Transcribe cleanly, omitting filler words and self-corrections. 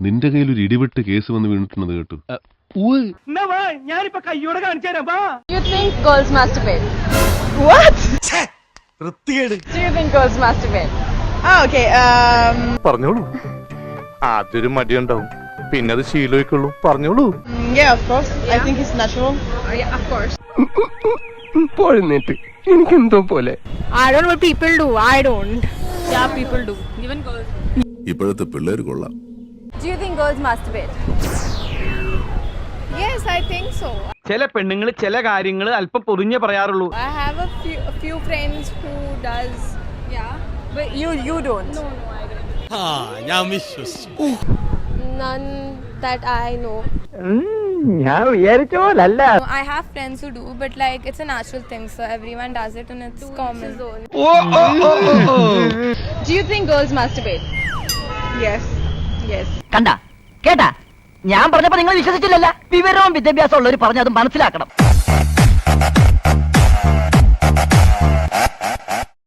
നിന്റെ കയ്യിൽ ഒരു ഇടിവെട്ട് കേസ് വന്ന് വീണിട്ടുള്ളത് കേട്ടു. ഞാനിപ്പോ കയ്യോടെ കാണിച്ചു തരാം. You think girls masturbate? What? വൃത്തികേട്. Do you think girls masturbate? Oh, okay. പറഞ്ഞോളൂ. ആദ്യൊരു മടിയുണ്ടാവും, പിന്നെ അത് ശീലമായിക്കൊള്ളൂ. പറഞ്ഞോളൂ. Yeah, of course. I think it's natural. Yeah, of course. എനിക്കെന്തോ പോലെ. I don't know what people do. I don't. Yeah, people do. Even girls. ഇപ്പോഴത്തെ പിള്ളേർ കൊള്ളാം. Do you think girls masturbate? Yes, I think so. ചില പെണ്ണുങ്ങൾ ചില കാര്യങ്ങൾ അല്പം പൊതിഞ്ഞേ പറയാറുള്ളൂ. I have a few friends who does. Yeah, but you don't. No, I don't. ഞാൻ വിശ്വസിച്ചു. None that I know. ഞാൻ വിചാരിച്ച പോലല്ല. No, I have friends who do, but like it's a natural thing, so everyone does it and it's common. Do you think girls masturbate? Yes. Yes. കണ്ട കേട്ടാ, ഞാൻ പറഞ്ഞപ്പോ നിങ്ങൾ വിശ്വസിച്ചില്ലല്ല. വിവരവും വിദ്യാഭ്യാസം ഉള്ളവർ പറഞ്ഞത് മനസ്സിലാക്കണം.